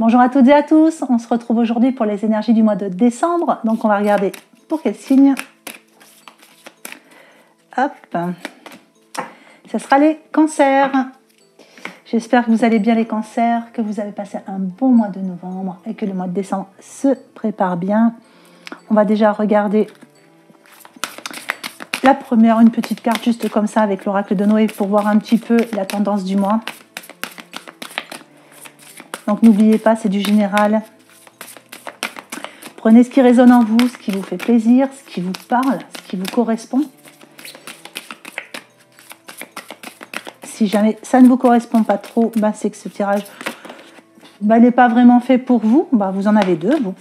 Bonjour à toutes et à tous, on se retrouve aujourd'hui pour les énergies du mois de décembre. Donc on va regarder pour quel signe. Hop, ce sera les cancers. J'espère que vous allez bien les cancers, que vous avez passé un bon mois de novembre et que le mois de décembre se prépare bien. On va déjà regarder la première, une petite carte juste comme ça avec l'oracle de Noé pour voir un petit peu la tendance du mois. Donc n'oubliez pas, c'est du général. Prenez ce qui résonne en vous, ce qui vous fait plaisir, ce qui vous parle, ce qui vous correspond. Si jamais ça ne vous correspond pas trop, c'est que ce tirage n'est pas vraiment fait pour vous. Vous en avez deux, vous.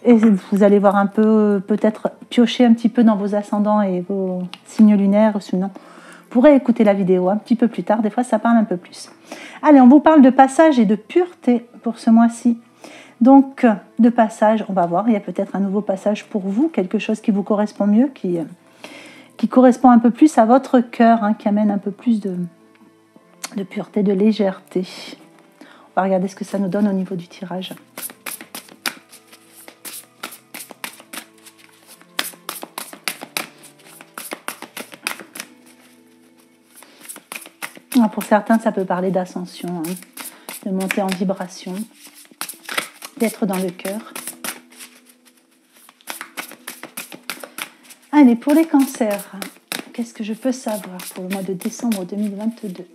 Et vous allez voir un peu, peut-être piocher un petit peu dans vos ascendants et vos signes lunaires. Sinon, vous pourrez écouter la vidéo un petit peu plus tard. Des fois, ça parle un peu plus. Allez, on vous parle de passage et de pureté pour ce mois-ci. Donc, de passage, on va voir. Il y a peut-être un nouveau passage pour vous, quelque chose qui vous correspond mieux, qui correspond un peu plus à votre cœur, qui amène un peu plus de pureté, de légèreté. On va regarder ce que ça nous donne au niveau du tirage. Pour certains, ça peut parler d'ascension, de monter en vibration, d'être dans le cœur. Allez, pour les cancers, qu'est-ce que je peux savoir pour le mois de décembre 2022 ?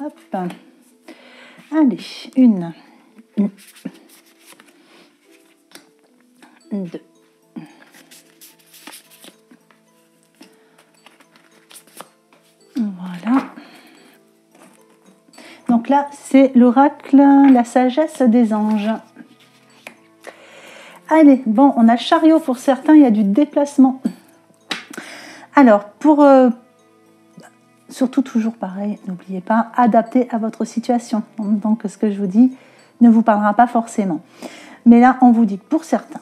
Hop. Allez, une, deux. Voilà. Donc là, c'est l'oracle, la sagesse des anges. Allez, bon, on a chariot pour certains, il y a du déplacement. Alors, pour... surtout toujours pareil, n'oubliez pas, adapter à votre situation. Donc ce que je vous dis ne vous parlera pas forcément. Mais là, on vous dit que pour certains,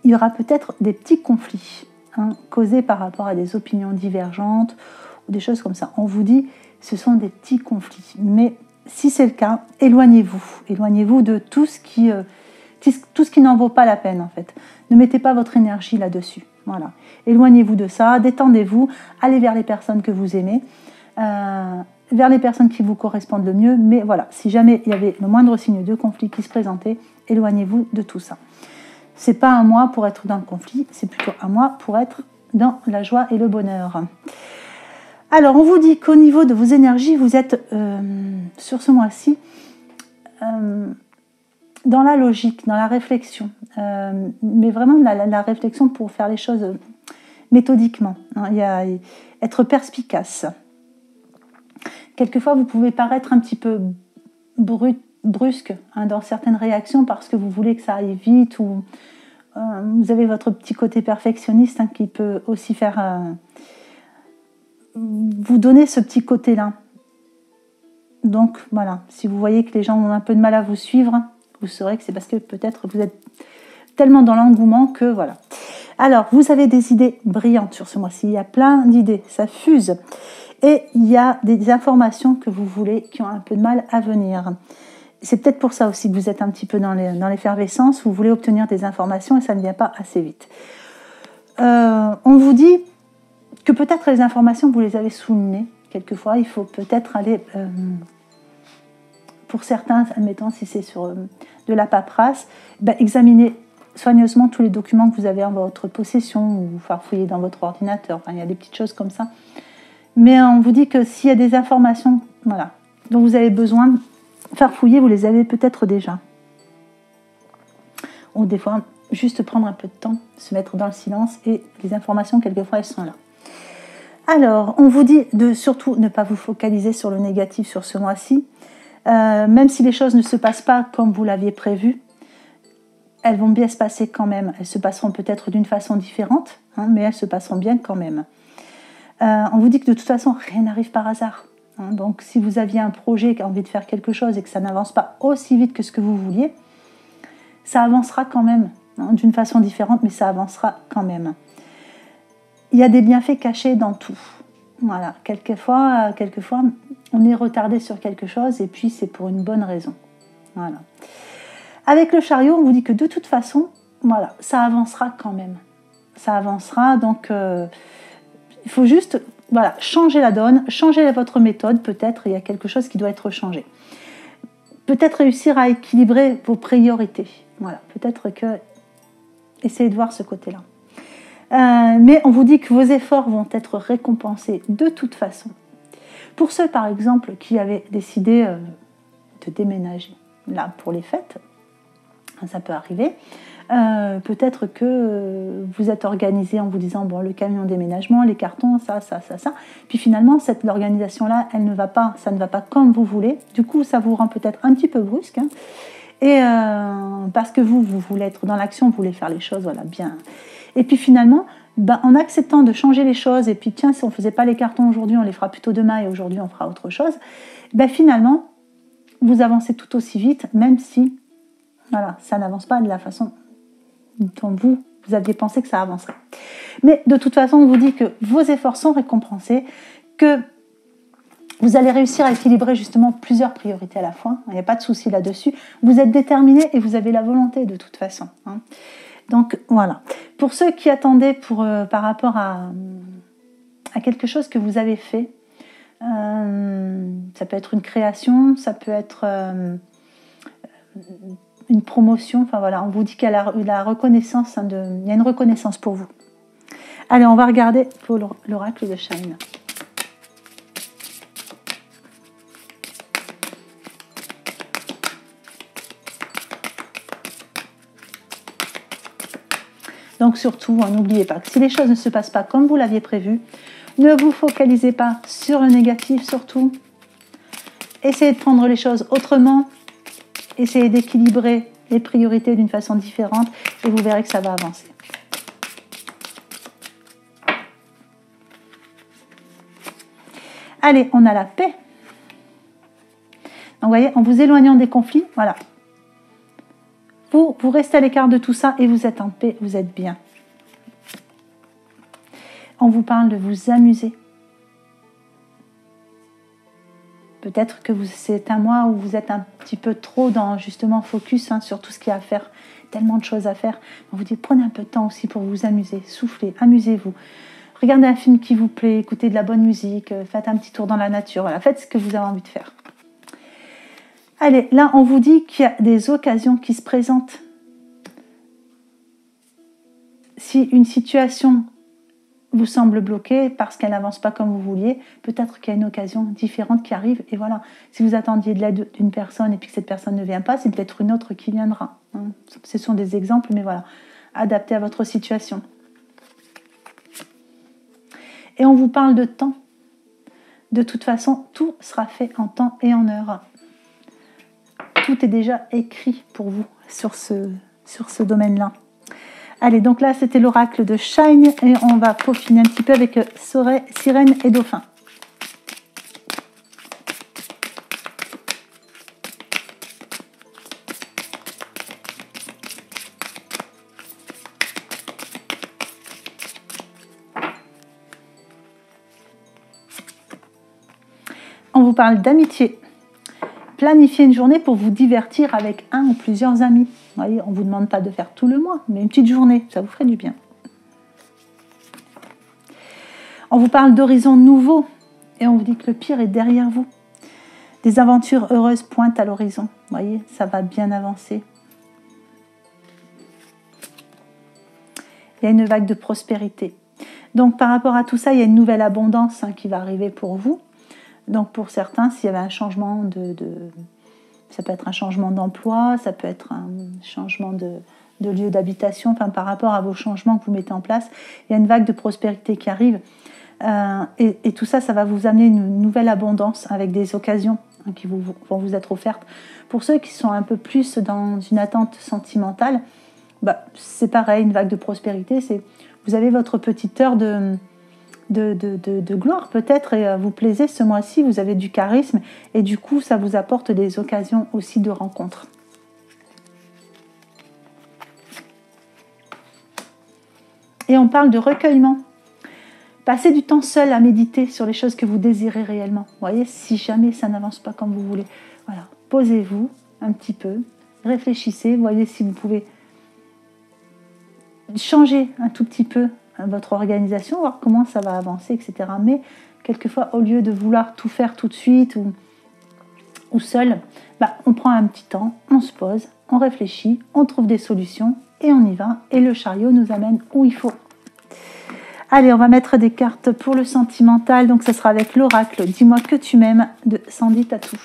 il y aura peut-être des petits conflits causés par rapport à des opinions divergentes ou des choses comme ça. On vous dit ce sont des petits conflits. Mais si c'est le cas, éloignez-vous. Éloignez-vous de tout ce qui n'en vaut pas la peine en fait. Ne mettez pas votre énergie là-dessus. Voilà. Éloignez-vous de ça, détendez-vous, allez vers les personnes que vous aimez, vers les personnes qui vous correspondent le mieux. Mais voilà, si jamais il y avait le moindre signe de conflit qui se présentait, éloignez-vous de tout ça. C'est pas un mois pour être dans le conflit, c'est plutôt un mois pour être dans la joie et le bonheur. Alors, on vous dit qu'au niveau de vos énergies, vous êtes sur ce mois-ci dans la logique, dans la réflexion, mais vraiment la réflexion pour faire les choses méthodiquement. Il y a être perspicace. Quelquefois, vous pouvez paraître un petit peu brusque dans certaines réactions parce que vous voulez que ça aille vite ou vous avez votre petit côté perfectionniste qui peut aussi faire vous donner ce petit côté-là. Donc voilà, si vous voyez que les gens ont un peu de mal à vous suivre, vous saurez que c'est parce que peut-être vous êtes tellement dans l'engouement que voilà. Alors, vous avez des idées brillantes sur ce mois-ci, il y a plein d'idées, ça fuse. Et il y a des informations que vous voulez qui ont un peu de mal à venir. C'est peut-être pour ça aussi que vous êtes un petit peu dans l'effervescence, vous voulez obtenir des informations et ça ne vient pas assez vite. On vous dit que peut-être les informations, vous les avez sous le nez. Quelquefois, il faut peut-être aller, pour certains, admettons si c'est sur de la paperasse, examiner soigneusement tous les documents que vous avez en votre possession ou farfouiller dans votre ordinateur. Enfin, il y a des petites choses comme ça. Mais on vous dit que s'il y a des informations dont vous avez besoin de farfouiller, vous les avez peut-être déjà. Ou des fois, juste prendre un peu de temps, se mettre dans le silence et les informations, quelquefois, elles sont là. Alors, on vous dit de surtout ne pas vous focaliser sur le négatif sur ce mois-ci. Même si les choses ne se passent pas comme vous l'aviez prévu, elles vont bien se passer quand même. Elles se passeront peut-être d'une façon différente, mais elles se passeront bien quand même. On vous dit que de toute façon, rien n'arrive par hasard. Donc, si vous aviez un projet qui a envie de faire quelque chose et que ça n'avance pas aussi vite que ce que vous vouliez, ça avancera quand même, d'une façon différente, mais ça avancera quand même. il y a des bienfaits cachés dans tout. Voilà, quelquefois, on est retardé sur quelque chose et puis c'est pour une bonne raison. Voilà. Avec le chariot, on vous dit que de toute façon, voilà, ça avancera quand même. Ça avancera, donc il faut juste voilà, changer la donne, changer votre méthode, peut-être il y a quelque chose qui doit être changé. Peut-être réussir à équilibrer vos priorités. Voilà, peut-être que... Essayez de voir ce côté-là. Mais on vous dit que vos efforts vont être récompensés de toute façon. Pour ceux, par exemple, qui avaient décidé de déménager, là, pour les fêtes, ça peut arriver, peut-être que vous êtes organisé en vous disant, bon, le camion déménagement, les cartons, ça. Puis finalement, l'organisation-là, ça ne va pas comme vous voulez. Du coup, ça vous rend peut-être un petit peu brusque. Hein. Et parce que vous voulez être dans l'action, vous voulez faire les choses, voilà, bien... Et puis finalement, en acceptant de changer les choses, et puis tiens, si on ne faisait pas les cartons aujourd'hui, on les fera plutôt demain, et aujourd'hui on fera autre chose, finalement, vous avancez tout aussi vite, même si voilà, ça n'avance pas de la façon dont vous aviez pensé que ça avancerait. Mais de toute façon, on vous dit que vos efforts sont récompensés, que vous allez réussir à équilibrer justement plusieurs priorités à la fois, il n'y a pas de souci là-dessus, vous êtes déterminé et vous avez la volonté de toute façon. Hein. Donc voilà. Pour ceux qui attendaient par rapport à quelque chose que vous avez fait, ça peut être une création, ça peut être une promotion, enfin voilà, on vous dit qu'il y a la reconnaissance, il y a une reconnaissance pour vous. Allez, on va regarder pour l'oracle de Shine. Donc surtout, n'oubliez pas que si les choses ne se passent pas comme vous l'aviez prévu, ne vous focalisez pas sur le négatif surtout. Essayez de prendre les choses autrement. Essayez d'équilibrer les priorités d'une façon différente et vous verrez que ça va avancer. Allez, on a la paix. Donc vous voyez, en vous éloignant des conflits, voilà. Vous restez à l'écart de tout ça et vous êtes en paix, vous êtes bien. On vous parle de vous amuser. Peut-être que c'est un mois où vous êtes un petit peu trop dans justement focus sur tout ce qu'il y a à faire, tellement de choses à faire. On vous dit prenez un peu de temps aussi pour vous amuser, soufflez, amusez-vous. Regardez un film qui vous plaît, écoutez de la bonne musique, faites un petit tour dans la nature, voilà, faites ce que vous avez envie de faire. Allez, là, on vous dit qu'il y a des occasions qui se présentent. Si une situation vous semble bloquée parce qu'elle n'avance pas comme vous vouliez, peut-être qu'il y a une occasion différente qui arrive. Et voilà, si vous attendiez de l'aide d'une personne et puis que cette personne ne vient pas, c'est peut-être une autre qui viendra. Ce sont des exemples, mais voilà, adaptés à votre situation. Et on vous parle de temps. De toute façon, tout sera fait en temps et en heure. Tout est déjà écrit pour vous sur ce domaine-là. Allez, donc là, c'était l'oracle de Shine et on va peaufiner un petit peu avec Soleil, Sirène et Dauphin. On vous parle d'amitié. Planifiez une journée pour vous divertir avec un ou plusieurs amis. Vous voyez, on ne vous demande pas de faire tout le mois, mais une petite journée, ça vous ferait du bien. On vous parle d'horizons nouveaux et on vous dit que le pire est derrière vous. Des aventures heureuses pointent à l'horizon. Vous voyez, ça va bien avancer. Il y a une vague de prospérité. Donc par rapport à tout ça, il y a une nouvelle abondance qui va arriver pour vous. Donc pour certains, s'il y avait un changement ça peut être un changement d'emploi, ça peut être un changement de lieu d'habitation, enfin par rapport à vos changements que vous mettez en place, il y a une vague de prospérité qui arrive. Et tout ça, ça va vous amener une nouvelle abondance avec des occasions qui vont vous être offertes. Pour ceux qui sont un peu plus dans une attente sentimentale, c'est pareil, une vague de prospérité, vous avez votre petite heure de gloire peut-être et vous plaisez ce mois-ci, vous avez du charisme et du coup ça vous apporte des occasions aussi de rencontres. Et on parle de recueillement. Passez du temps seul à méditer sur les choses que vous désirez réellement. Vous voyez, si jamais ça n'avance pas comme vous voulez. Voilà, posez-vous un petit peu, réfléchissez, voyez si vous pouvez changer un tout petit peu votre organisation, voir comment ça va avancer, etc. Mais quelquefois, au lieu de vouloir tout faire tout de suite ou seul, on prend un petit temps, on se pose, on réfléchit, on trouve des solutions et on y va. Et le chariot nous amène où il faut. Allez, on va mettre des cartes pour le sentimental. Donc, ce sera avec l'oracle « Dis-moi que tu m'aimes » de Sandy Tatou.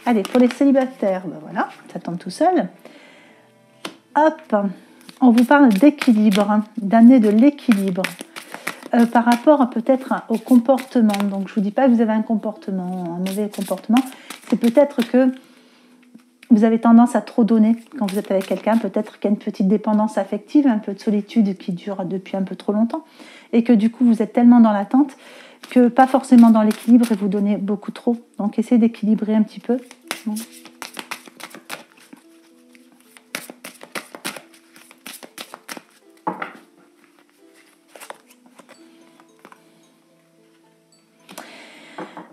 Allez, pour les célibataires, voilà, ça tombe tout seul. Hop, on vous parle d'équilibre, d'amener de l'équilibre par rapport peut-être au comportement. Donc, je ne vous dis pas que vous avez un mauvais comportement. C'est peut-être que vous avez tendance à trop donner quand vous êtes avec quelqu'un. Peut-être qu'il y a une petite dépendance affective, un peu de solitude qui dure depuis un peu trop longtemps. Et que du coup, vous êtes tellement dans l'attente que pas forcément dans l'équilibre et vous donnez beaucoup trop. Donc, essayez d'équilibrer un petit peu.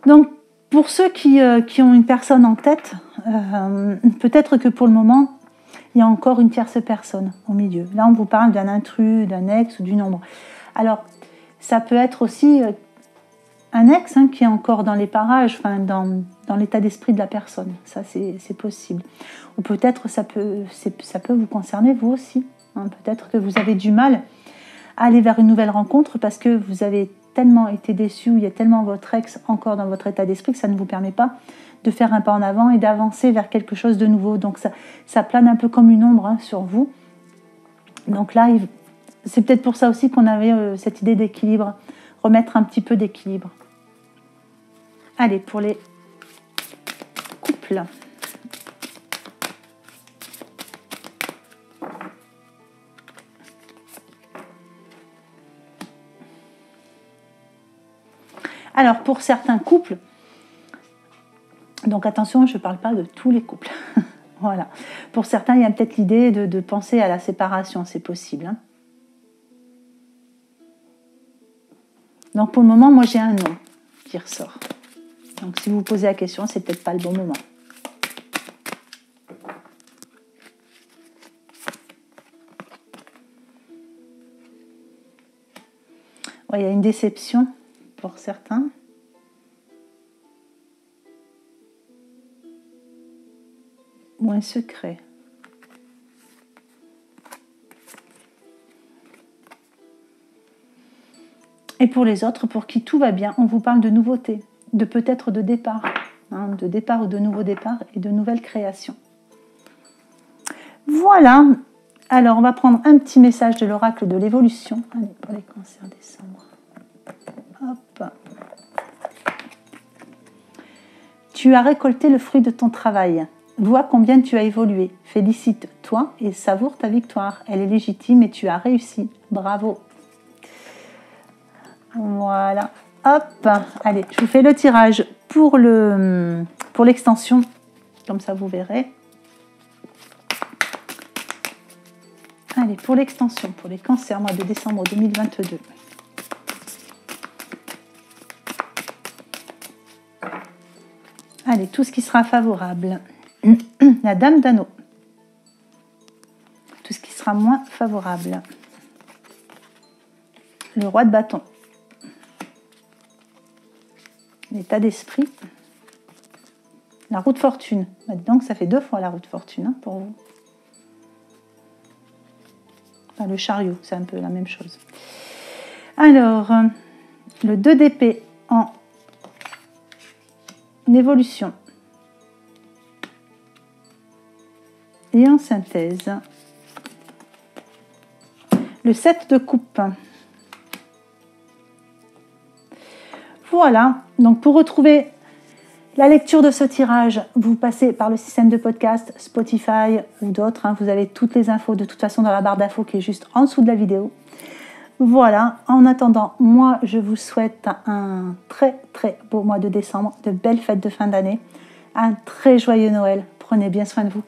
Donc, pour ceux qui ont une personne en tête, peut-être que pour le moment, il y a encore une tierce personne au milieu. Là, on vous parle d'un intrus, d'un ex ou d'une ombre. Alors, ça peut être aussi un ex qui est encore dans les parages, dans l'état d'esprit de la personne. Ça, c'est possible. Ou peut-être ça peut vous concerner vous aussi. Peut-être que vous avez du mal à aller vers une nouvelle rencontre parce que vous avez tellement été déçu, ou il y a tellement votre ex encore dans votre état d'esprit que ça ne vous permet pas de faire un pas en avant et d'avancer vers quelque chose de nouveau. Donc ça plane un peu comme une ombre sur vous. Donc là, c'est peut-être pour ça aussi qu'on avait cette idée d'équilibre, remettre un petit peu d'équilibre. Allez, pour les couples. Alors, pour certains couples, donc attention, je ne parle pas de tous les couples. Voilà. Pour certains, il y a peut-être l'idée de penser à la séparation, c'est possible. Donc, pour le moment, moi, j'ai un non qui ressort. Donc, si vous vous posez la question, c'est peut-être pas le bon moment. Ouais, il y a une déception pour certains. Ou un secret. Et pour les autres, pour qui tout va bien, on vous parle de nouveautés, de peut-être de départ, de départ ou de nouveaux départs et de nouvelles créations. Voilà. Alors, on va prendre un petit message de l'oracle de l'évolution. Allez, pour les cancers décembre. Hop. Tu as récolté le fruit de ton travail. Vois combien tu as évolué. Félicite-toi et savoure ta victoire. Elle est légitime et tu as réussi. Bravo. Voilà. Hop. Allez, je vous fais le tirage pour l'extension. Comme ça, vous verrez. Allez, pour l'extension, pour les cancers, mois de décembre 2022. Allez, tout ce qui sera favorable. La dame d'anneau. Tout ce qui sera moins favorable. Le roi de bâton. L'état d'esprit. La roue de fortune. Donc, ça fait 2 fois la roue de fortune pour vous. Enfin, le chariot, c'est un peu la même chose. Alors, le 2 d'épée en évolution. Et en synthèse, le 7 de coupe. Voilà, donc pour retrouver la lecture de ce tirage, vous passez par le système de podcast, Spotify ou d'autres. Vous avez toutes les infos de toute façon dans la barre d'infos qui est juste en dessous de la vidéo. Voilà, en attendant, moi je vous souhaite un très très beau mois de décembre, de belles fêtes de fin d'année, un très joyeux Noël. Prenez bien soin de vous.